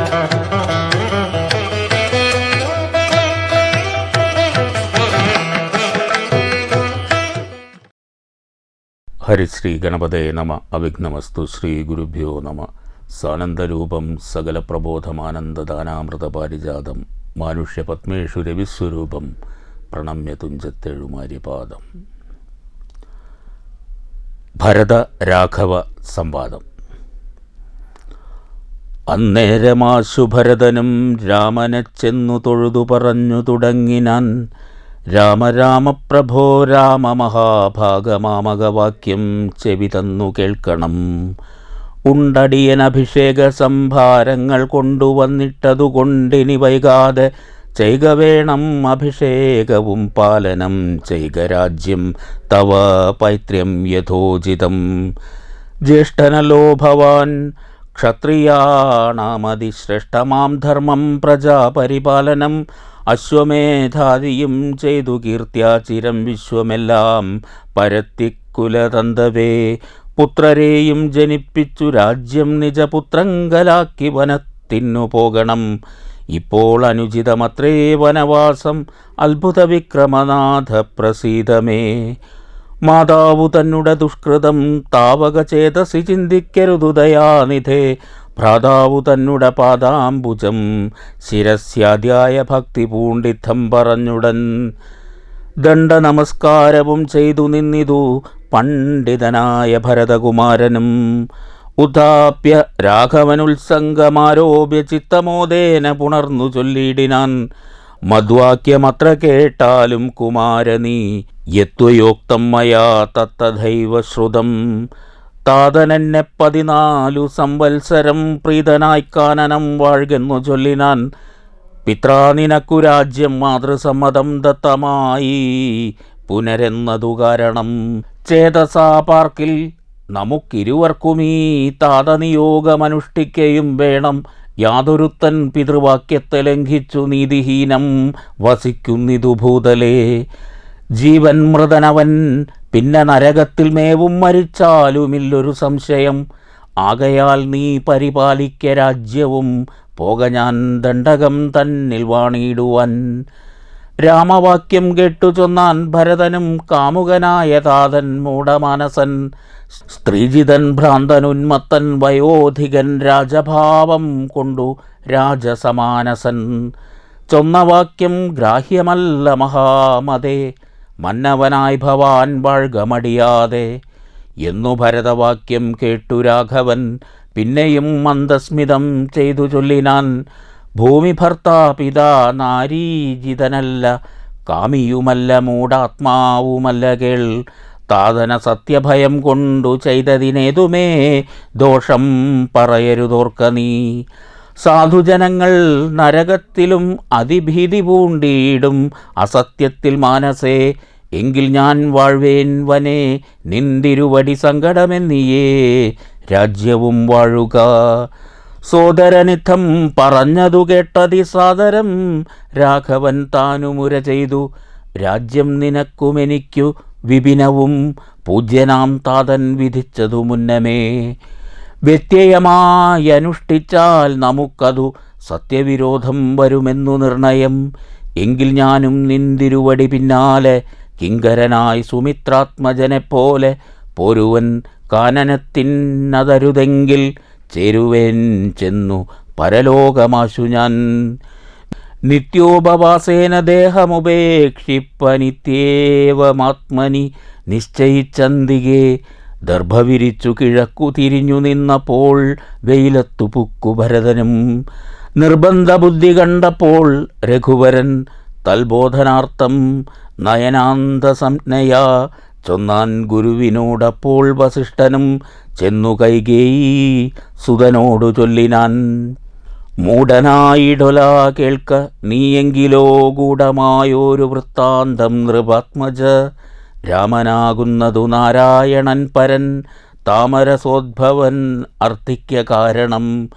ഹരിശ്രീ ഗണപതേ നമ. അവിഘ്നമസ്തു. ശ്രീ ഗുരുഭ്യോ നമ. സാനന്ദരൂപം സകലപ്രബോധമാനന്ദദാനാമൃതപാരിജാതം മാനുഷ്യപത്മേഷു രവിസ്വരൂപം പ്രണമ്യ തുഞ്ചത്തെഴുമാര്യപാദം. ഭരത രാഘവ സംവാദം. അന്നേരമാശു ഭരതനും രാമനെ ചെന്നു തൊഴുതു പറഞ്ഞു തുടങ്ങിനാൻ. രാമ രാമ പ്രഭോ രാമ മഹാഭാഗമാമകവാക്യം ചെവി തന്നു കേൾക്കണം. ഉണ്ടടിയൻ അഭിഷേക സംഭാരങ്ങൾ കൊണ്ടുവന്നിട്ടതുകൊണ്ടിനി വൈകാതെ ചെയ്ക വേണം അഭിഷേകവും പാലനം ചെയ്ക രാജ്യം തവ പൈത്ര്യം യഥോചിതം. ജ്യേഷ്ഠനല്ലോ ഭവാൻ ക്ഷത്രിയാണാമതിശ്രേഷ്ഠമാം ധർമ്മം പ്രജാപരിപാലനം. അശ്വമേധാദിയും ചെയ്തു കീർത്തിയാചിരം വിശ്വമെല്ലാം പരത്തിക്കുലതന്തവേ. പുത്രരെയും ജനിപ്പിച്ചു രാജ്യം നിജപുത്രങ്കലാക്കി വനത്തിനു പോകണം. ഇപ്പോൾ അനുചിതമത്രേ വനവാസം അത്ഭുത വിക്രമനാഥ പ്രസീതമേ. മാതാവു തന്നുടെ ദുഷ്കൃതം താവക ചേതസി ചിന്തിക്കരുതു ദയാനിധേ. ഭ്രാതാവു തന്നുടെ പാദാംബുജം ശിരസ്യാദ്യായ ഭക്തി പൂണ്ടിത്തം പറഞ്ഞുടൻ. ദണ്ഡ നമസ്കാരവും ചെയ്തു നിന്നിതു പണ്ഡിതനായ ഭരതകുമാരനും. ഉദാപ്യ രാഘവനുത്സംഗമാരോപ്യ ചിത്തമോദേന പുണർന്നു ചൊല്ലിയിടിനാൻ. മദ്വാക്യമത്ര കേട്ടാലും കുമാരനീ യത്വയോക്തം മയാ തത്തഥൈവ ശ്രുതം. താതനെന്നെ 14 സംവത്സരം പ്രീതനായി കാനനം വാഴ്കെന്നു ചൊല്ലിനാൻ. പിത്രാ നിനക്കു രാജ്യം മാതൃസമ്മതം ദത്തമായി പുനരെന്നതു കാരണം. ചേതസാ പാർക്കിൽ നമുക്കിരുവർക്കുമീ താതനിയോഗമനുഷ്ഠിക്കയും വേണം. യാതൊരുത്തൻ പിതൃവാക്യത്തെ ലംഘിച്ചു നീതിഹീനം വസിക്കുന്നിതു ഭൂതലേ. ജീവൻ മൃതനവൻ പിന്നെ നരകത്തിൽ മേവും മരിച്ചാലുമില്ലൊരു സംശയം. ആകയാൽ നീ പരിപാലിക്ക രാജ്യവും പോക ഞാൻ ദണ്ഡകം തന്നിൽ വാണിടുവാൻ. രാമവാക്യം കേട്ടു ചൊന്നാൻ ഭരതനും കാമുകനായ താതൻ മൂഢമാനസൻ. സ്ത്രീജിതൻ ഭ്രാന്തനുന്മത്തൻ വയോധികൻ രാജഭാവം കൊണ്ടു രാജസമാനസൻ. ചൊന്ന വാക്യം ഗ്രാഹ്യമല്ല മഹാമതേ. മന്നവനായി ഭവാൻ വാഴ്കമടിയാതെ എന്നു ഭരതവാക്യം കേട്ടു രാഘവൻ പിന്നെയും മന്ദസ്മിതം ചെയ്തു ചൊല്ലിനാൻ. ഭൂമി ഭർത്താ പിതാ നാരീജിതനല്ല, കാമിയുമല്ല മൂഢാത്മാവുമല്ല കേൾ. താതന സത്യഭയം കൊണ്ടു ചെയ്തതിനേതുമേ ദോഷം പറയരുതോർക്ക നീ. സാധുജനങ്ങൾ നരകത്തിലും അതിഭീതി പൂണ്ടിയിടും അസത്യത്തിൽ മാനസേ. എങ്കിൽ ഞാൻ വാഴ്വേൻ വനേ നിന്തിരുവടി സങ്കടമെന്നിയേ രാജ്യവും വാഴുക. സോദരനിത്തം പറഞ്ഞതു കേട്ടതി സാദരം രാഘവൻ താനുമുര ചെയ്തു. രാജ്യം നിനക്കുമെനിക്കു വിപിനവും പൂജ്യനാം താതൻ വിധിച്ചതു മുന്നമേ. വ്യത്യയമായി അനുഷ്ഠിച്ചാൽ നമുക്കതു സത്യവിരോധം വരുമെന്നു നിർണയം. എങ്കിൽ ഞാനും നിന്തിരുവടി പിന്നാലെ കിങ്കരനായി സുമിത്രാത്മജനെപ്പോലെ പോരുവൻ കാനനത്തിനതരുതെങ്കിൽ ചേരുവേൻ ചെന്നു പരലോകമാശു ഞാൻ. നിത്യോപവാസേന ദേഹമുപേക്ഷിപ്പനിത്യേവമാത്മനി നിശ്ചയിച്ചന്തികെ. ദർഭവിരിച്ചു കിഴക്കു തിരിഞ്ഞു നിന്നപ്പോൾ വെയിലത്തു പുക്കു ഭരതനും. നിർബന്ധബുദ്ധി കണ്ടപ്പോൾ രഘുവരൻ തൽബോധനാർത്ഥം നയനാന്തസംജ്ഞയാ ചൊന്നാൻ ഗുരുവിനോടപ്പോൾ വസിഷ്ഠനും ചെന്നു കൈകേയി സുതനോടു ചൊല്ലിനാൻ. മൂഢനായിടൊല കേൾക്ക നീയെങ്കിലോ ഗൂഢമായോരു വൃത്താന്തം നൃപാത്മജ. രാമനാകുന്നതു നാരായണൻ പരൻ താമരസോദ്ഭവൻ അർത്ഥിക്ക കാരണം.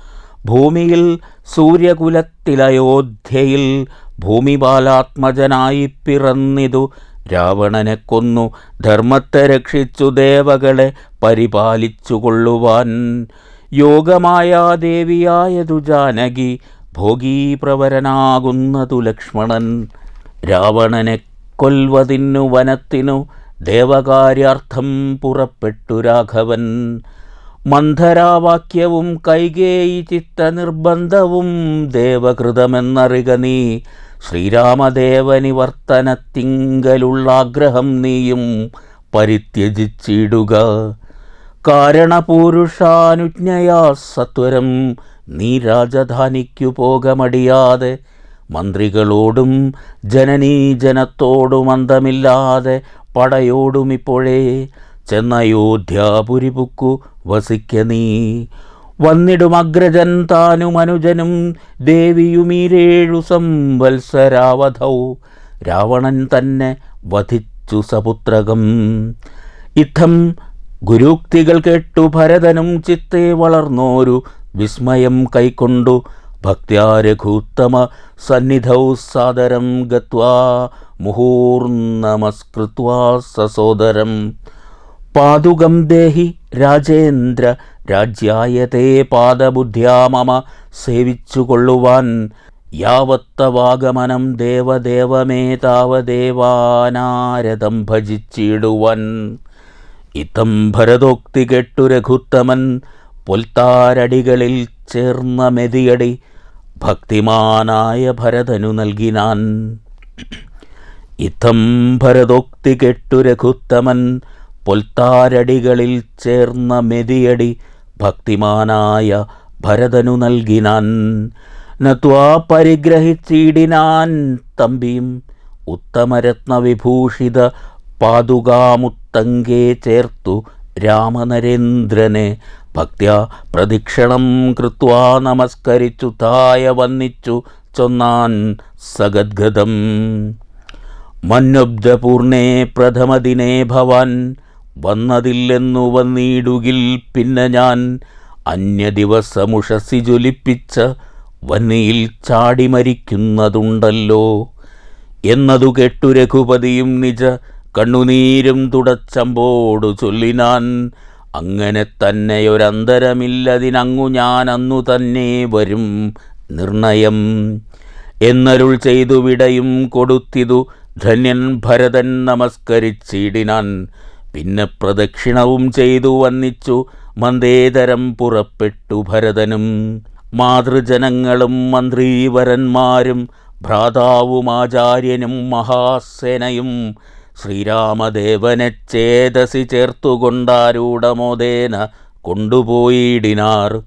ഭൂമിയിൽ സൂര്യകുലത്തിലയോധ്യയിൽ ഭൂമിപാലാത്മജനായി പിറന്നിതു. രാവണനെ കൊന്നു ധർമ്മത്തെ രക്ഷിച്ചു ദേവകളെ പരിപാലിച്ചു കൊള്ളുവാൻ. യോഗമായാദേവിയായതു ജാനകി, ഭോഗീപ്രവരനാകുന്നതു ലക്ഷ്മണൻ. രാവണനെ കൊൽവതിന്നു വനത്തിനു ദേവകാര്യാർത്ഥം പുറപ്പെട്ടു രാഘവൻ. മന്ധരാവാക്യവും കൈകേയി ചിത്തനിർബന്ധവും ദേവകൃതമെന്നറിക നീ. ശ്രീരാമദേവനിവർത്തനത്തിങ്കലുള്ളാഗ്രഹം നീയും പരിത്യജിച്ചിടുക. കാരണപൂരുഷാനുജ്ഞയാ സത്വരം നീ രാജധാനിക്കു പോകമടിയാതെ. മന്ത്രികളോടും ജനനീജനത്തോടും അന്തമില്ലാതെ പടയോടുമിപ്പോഴേ ചെന്നയോധ്യാപുരിപുക്കു വസിക്ക നീ. വന്നിടും അഗ്രജൻ താനും അനുജനും ദേവിയുമീരേഴു സംവത്സരാവധൗ. രാവണൻ തന്നെ വധിച്ചു സപുത്രകം. ഇത്തം ഗുരുക്തികൾ കേട്ടു ഭരതനും ചിത്തേ വളർന്നോരു വിസ്മയം കൈക്കൊണ്ടു ഭക്ത്യാ രഘൂത്തമ സന്നിധൗ സാദരം ഗത്വാ മുഹൂർനമസ്കൃത്വാ സസോദരം. പാദുകം ദേഹി രാജേന്ദ്ര, രാജ്യായതേ പാദബുദ്ധ്യാ മമ സേവിച്ചുകൊള്ളുവാൻ. യാവത്തവാഗമനം ദേവദേവമേ താവദേവാനാരദം ഭജിച്ചിടുവാൻ. ഇത്തം ഭരതോക്തി കേട്ടു രഘുത്തമൻ പൊൽത്താരടികളിൽ ചേർന്ന മെതിയടി ഭക്തിമാനായ ഭരതനു നൽകിനാൻ. ഇത്തം ഭരതോക്തി കേട്ടു രഘുത്തമൻ പൊൽത്താരടികളിൽ ചേർന്ന മെതിയടി ഭക്തിമാനായ ഭരതനു നൽകിനാൻ. നത്വാ പരിഗ്രഹിച്ചിടിനാൻ തമ്പിയും ഉത്തമരത്നവിഭൂഷിത പാതുകാമുത്തങ്കേ ചേർത്തു രാമനരേന്ദ്രനെ. ഭക്ത്യാ പ്രദക്ഷിണം കൃത്വാ നമസ്കരിച്ചു തായ വന്നിച്ചു ചൊന്നാൻ സഗദ്ഗദം. മന്വബ്ദപൂർണേ പ്രഥമദിനേ ഭവാൻ, വന്നതില്ലെന്നു വന്നിടുകിൽ പിന്നെ ഞാൻ. അന്യദിവസമുഷസി ജ്വലിപ്പിച്ച വന്നിയിൽ ചാടി മരിക്കുന്നതുണ്ടല്ലോ എന്നതു കേട്ടു രഘുപതിയും നിജ കണ്ണുനീരും തുടച്ചമ്പോടു ചൊല്ലിനാൻ. അങ്ങനെ തന്നെയൊരന്തരമില്ലതിനങ്ങു ഞാൻ അന്നു തന്നെ വരും നിർണയം എന്നരുൾ ചെയ്തു വിടയും കൊടുത്തിതു. ധന്യൻ ഭരതൻ നമസ്കരിച്ചിടിനാൻ. പിന്നെ പ്രദക്ഷിണവും ചെയ്തു വന്നിച്ചു മന്ദേതരം പുറപ്പെട്ടു ഭരതനും. മാതൃജനങ്ങളും മന്ത്രീവരന്മാരും ഭ്രാതാവും ആചാര്യനും മഹാസേനയും ശ്രീരാമദേവനെ ചേതസി ചേർത്തുകൊണ്ടാരൂഢമോദേന കൊണ്ടുപോയിടിനാർ.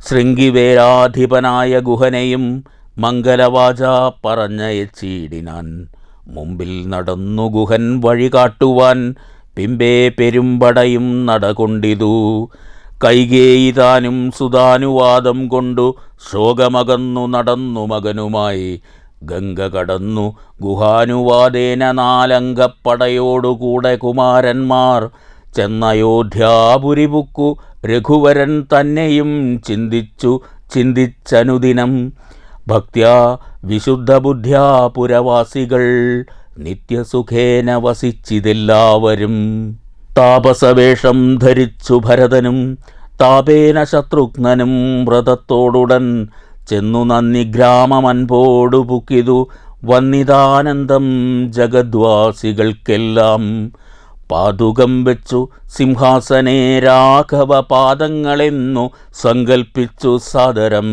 ശൃംഗിവേരാധിപനായ ഗുഹനെയും മംഗലവാച പറഞ്ഞയച്ചിടിനാൻ. മുമ്പിൽ നടന്നു ഗുഹൻ വഴി കാട്ടുവാൻ പിമ്പേ പെരുമ്പടയും നടകൊണ്ടിതു. കൈകേയി താനും സുതാനുവാദം കൊണ്ടു ശോകമകന്നു നടന്നു മകനുമായി. ഗംഗ കടന്നു ഗുഹാനുവാദേന നാലംഗപ്പടയോടുകൂടെ കുമാരന്മാർ ചെന്നയോധ്യാപുരിപുക്കു. രഘുവരൻ തന്നെയും ചിന്തിച്ചനുദിനം ഭക്ത്യാ വിശുദ്ധബുദ്ധ്യാ പുരവാസികൾ നിത്യസുഖേന വസിച്ചിതെല്ലാവരും. താപസവേഷം ധരിച്ചു ഭരതനും താപേന ശത്രുഘ്നനും വ്രതത്തോടുടൻ ചെന്നു നന്ദി ഗ്രാമമൻപോടു പുക്കിതു വന്നിതാനന്ദം ജഗദ്വാസികൾക്കെല്ലാം. പാതുകം വെച്ചു സിംഹാസനേ രാഘവ പാദങ്ങളെന്നു സങ്കൽപ്പിച്ചു സാദരം.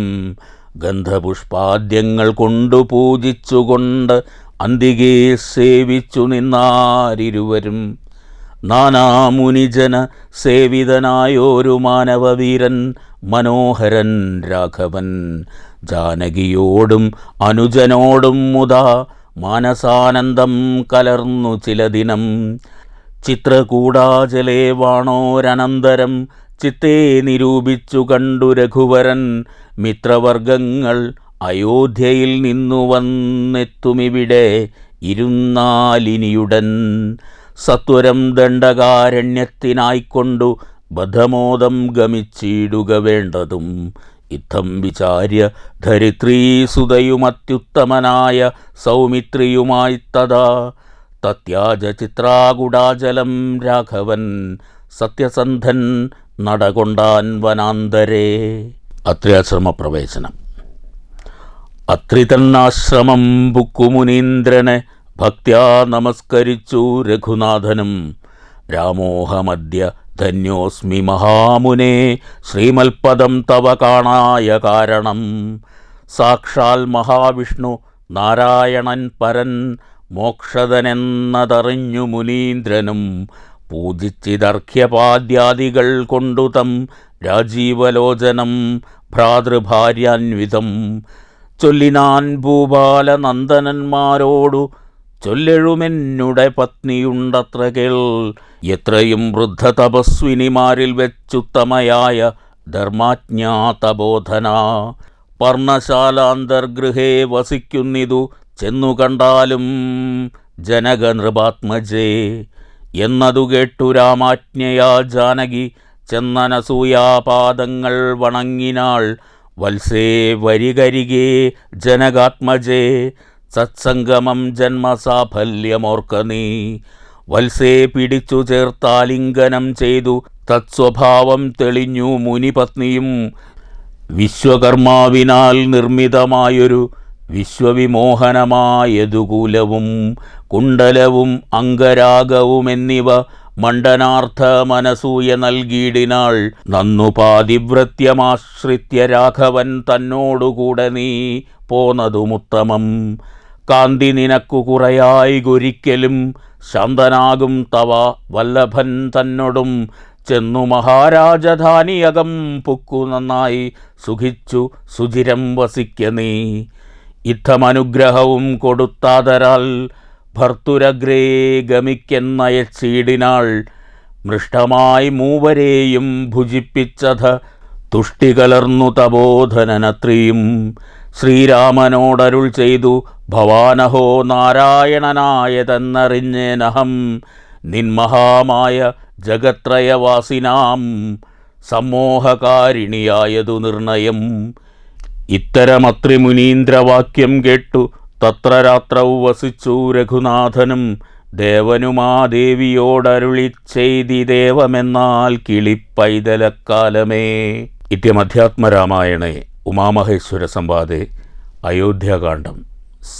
ഗന്ധപുഷ്പാദ്യങ്ങൾ കൊണ്ടു പൂജിച്ചുകൊണ്ട് അന്തികേ സേവിച്ചു നിന്നാരിരുവരും. നാനാമുനിജന സേവിതനായോരു മാനവവീരൻ മനോഹരൻ രാഘവൻ. ജാനകിയോടും അനുജനോടും മുതാ മാനസാനന്ദം കലർന്നു ചില ദിനം. ചിത്രകൂടാചലേ വാണോരനന്തരം ചിത്തേ നിരൂപിച്ചു കണ്ടു രഘുവരൻ. മിത്രവർഗങ്ങൾ അയോധ്യയിൽ നിന്നു വന്നെത്തുമിവിടെ ഇരുന്നാലിനിയുടൻ. സത്വരം ദണ്ഡകാരണ്യത്തിനായിക്കൊണ്ടു ബദ്ധമോദം ഗമിച്ചിടുക വേണ്ടതും. ഇത്തം വിചാര്യ ധരിത്രീസുതയുമത്യുത്തമനായ സൗമിത്രിയുമായി തഥാ തത്യാജ ചിത്രാകുടാചലം രാഘവൻ. സത്യസന്ധൻ നടകൊണ്ടാൻ വനാന്തരേ. അത്രിയാശ്രമ പ്രവേശനം. അത്രി തന്നാശ്രമം പുക്കുമുനീന്ദ്രനെ ഭക്ത്യാ നമസ്കരിച്ചു രഘുനാഥനും. രാമോഹമദ്യ ധന്യോസ്മി മഹാമുനേ, ശ്രീമൽപദം തവ കാണായ കാരണം. സാക്ഷാൽ മഹാവിഷ്ണു നാരായണൻ പരൻ, മോക്ഷതനെന്നതറിഞ്ഞു മുനീന്ദ്രനും. പൂജിച്ചിതർഘ്യപാദ്യാദികൾ കൊണ്ടു തം രാജീവലോചനം ഭ്രാതൃഭാര്യാന്വിതം. ചൊല്ലിനാൻ ഭൂപാലനന്ദനന്മാരോടു, ചൊല്ലെഴുമെന്നുടെ പത്നിയുണ്ടത്ര കേൾ. എത്രയും വൃദ്ധ തപസ്വിനിമാരിൽ വെച്ചുത്തമയായ ധർമാജ്ഞാതബോധന. പർണശാലാന്തർഗൃഹേ വസിക്കുന്നിതു ചെന്നു കണ്ടാലും ജനകനൃപാത്മജേ. എന്നതു കേട്ടു രാമാജ്ഞയാ ജാനകി ചെന്നനസൂയാപാദങ്ങൾ വണങ്ങിനാൾ. വത്സേ വരികരികേ ജനകാത്മജേ, സത്സംഗമം ജന്മസാഫല്യമോർക്ക നീ. വത്സേ പിടിച്ചു ചേർത്താലിംഗനം ചെയ്തു തത്സ്വഭാവം തെളിഞ്ഞു മുനിപത്നിയും. വിശ്വകർമാവിനാൽ നിർമ്മിതമായൊരു വിശ്വവിമോഹനമായതുകൂലവും കുണ്ടലവും അംഗരാഗവുമെന്നിവ മണ്ഡനാർത്ഥമനസൂയ നൽകിയിടിനാൾ. നന്നു പാതിവ്രത്യമാശ്രിത്യ രാഘവൻ തന്നോടുകൂടെ നീ പോന്നതുമുത്തമം. കാന്തി നിനക്കു കുറയായി ഒരിക്കലും ശാന്തനാകും തവ വല്ലഭൻ തന്നോടും. ചെന്നു മഹാരാജധാനിയകം പുക്കു നന്നായി സുഖിച്ചു സുചിരം വസിക്ക നീ. ഇത്തമനുഗ്രഹവും കൊടുത്താതരാൽ ഭർത്തുരഗ്രേ ഗമിക്കെന്നയച്ചീടിനാൾ. മൃഷ്ടമായി മൂവരെയും ഭുജിപ്പിച്ചത തുഷ്ടി കലർന്നു തപോധനനത്രിയും. ശ്രീരാമനോടരുൾ ചെയ്തു, ഭവാനഹോ നാരായണനായതെന്നറിഞ്ഞേനഹം. നിൻമഹാമായ ജഗത്രയവാസിനാം സമ്മോഹകാരിണിയായതു നിർണയം. ഇത്തരമത്രിമുനീന്ദ്രവാക്യം കേട്ടു തത്ര രാത്രൗ വസിച്ചു രഘുനാഥനും. ദേവനുമാ ദേവിയോടരുളി ചെയ്തിദേവമെന്നാൽ കിളിപ്പൈതലക്കാലമേ. ഇത്യമധ്യാത്മരാമായണേ ഉമാമഹേശ്വര സംവാദേ അയോധ്യാകാന്ഡം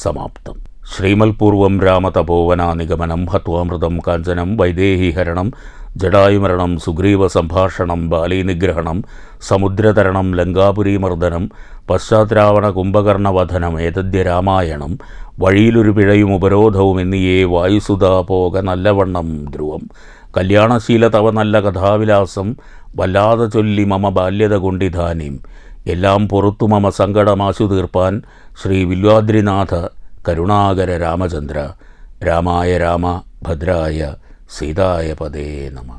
സമാപ്തം. ശ്രീമൽപൂർവം രാമതപോവനാനിഗമനം, ഹത്വാമൃതം കാഞ്ചനം, വൈദേഹീഹരണം, ജടായുമരണം, സുഗ്രീവസംഭാഷണം, ബാലീനിഗ്രഹണം, സമുദ്രതരണം, ലങ്കാപുരീമർദ്ദനം, പശ്ചാത്രാവണ കുംഭകർണവധനം, ഏതദ്യ രാമായണം. വഴിയിലൊരു പിഴയും ഉപരോധവും എന്നിയേ വായുസുതാ പോക നല്ലവണ്ണം ധ്രുവം. കല്യാണശീല തവ നല്ല കഥാവിലാസം, വല്ലാതെ ചൊല്ലി മമ ബാല്യത കൊണ്ടിധാനീം. എല്ലാം പൊറത്തു മമ സങ്കടമാശു തീർപ്പാൻ, ശ്രീ വില്വാദ്രിനാഥ കരുണാകര രാമചന്ദ്ര. രാമായ രാമ ഭദ്രായ സീതായ പദേ നമഃ.